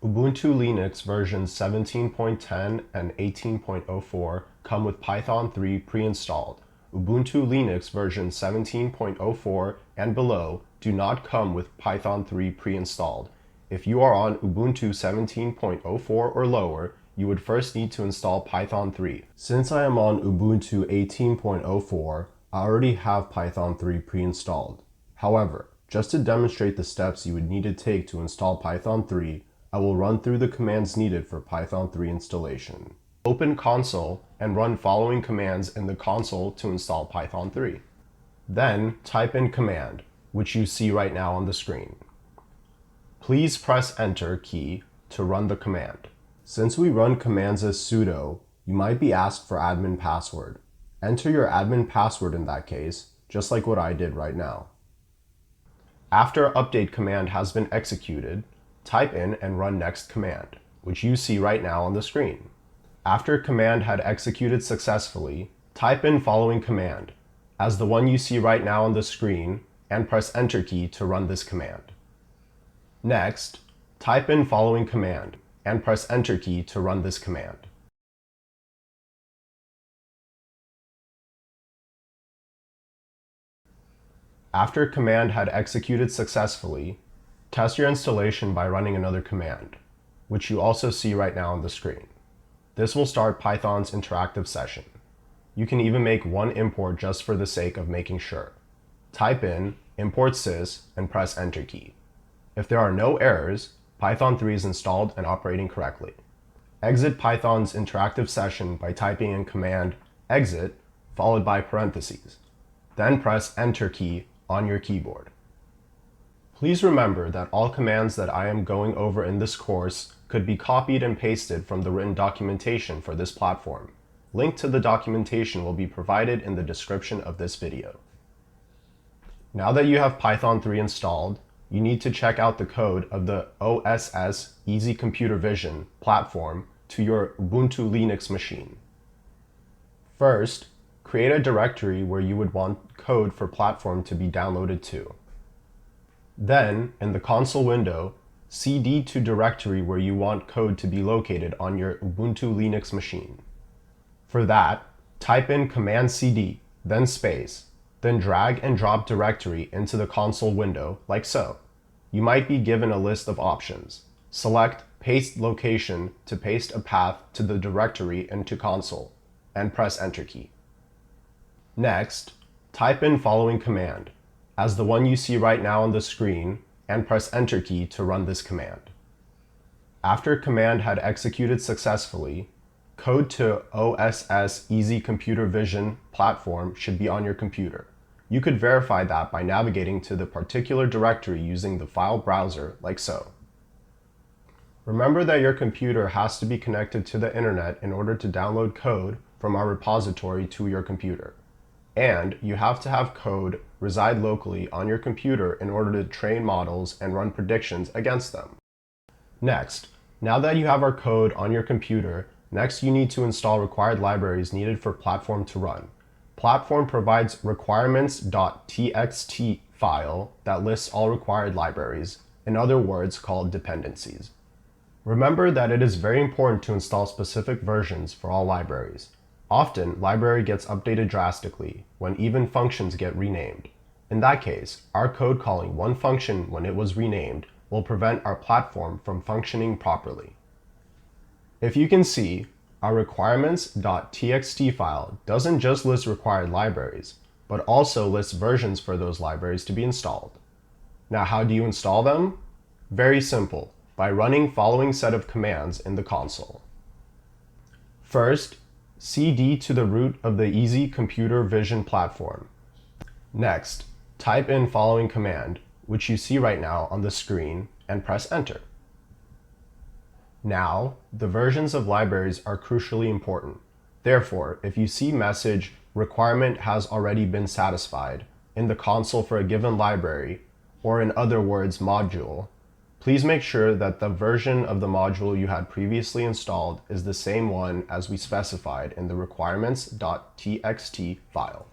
Ubuntu Linux versions 17.10 and 18.04 come with Python 3 pre-installed. Ubuntu Linux version 17.04 and below do not come with Python 3 pre-installed. If you are on Ubuntu 17.04 or lower, you would first need to install Python 3. Since I am on Ubuntu 18.04, I already have Python 3 pre-installed. However, just to demonstrate the steps you would need to take to install Python 3, I will run through the commands needed for Python 3 installation. Open console and run following commands in the console to install Python 3. Then type in command, which you see right now on the screen. Please press Enter key to run the command. Since we run commands as sudo, you might be asked for admin password. Enter your admin password in that case, just like what I did right now. After update command has been executed, type in and run next command, which you see right now on the screen. After command had executed successfully, type in following command, as the one you see right now on the screen, and press Enter key to run this command. Next, type in following command, and press Enter key to run this command. After command had executed successfully, test your installation by running another command, which you also see right now on the screen. This will start Python's interactive session. You can even make one import just for the sake of making sure. Type in import sys and press Enter key. If there are no errors, Python 3 is installed and operating correctly. Exit Python's interactive session by typing in command exit followed by parentheses. Then press Enter key on your keyboard. Please remember that all commands that I am going over in this course could be copied and pasted from the written documentation for this platform. Link to the documentation will be provided in the description of this video. Now that you have Python 3 installed, you need to check out the code of the OSS Easy Computer Vision platform to your Ubuntu Linux machine. First, create a directory where you would want code for platform to be downloaded to. Then, in the console window, cd to directory where you want code to be located on your Ubuntu Linux machine. For that, type in command cd, then space, then drag and drop directory into the console window like so. You might be given a list of options. Select paste location to paste a path to the directory into console, and press Enter key. Next, type in following command, as the one you see right now on the screen, and press Enter key to run this command. After command had executed successfully, code to OSS Easy Computer Vision platform should be on your computer. You could verify that by navigating to the particular directory using the file browser like so. Remember that your computer has to be connected to the internet in order to download code from our repository to your computer. And you have to have code reside locally on your computer in order to train models and run predictions against them. Next, now that you have our code on your computer, next you need to install required libraries needed for Platform to run. Platform provides requirements.txt file that lists all required libraries, in other words called dependencies. Remember that it is very important to install specific versions for all libraries. Often, library gets updated drastically when even functions get renamed. In that case, our code calling one function when it was renamed will prevent our platform from functioning properly. If you can see, our requirements.txt file doesn't just list required libraries, but also lists versions for those libraries to be installed. Now, how do you install them? Very simple, by running following set of commands in the console. First, cd to the root of the Easy Computer Vision platform. Next, type in following command, which you see right now on the screen, and press Enter. Now, the versions of libraries are crucially important. Therefore, if you see message requirement has already been satisfied in the console for a given library, or in other words module, please make sure that the version of the module you had previously installed is the same one as we specified in the requirements.txt file.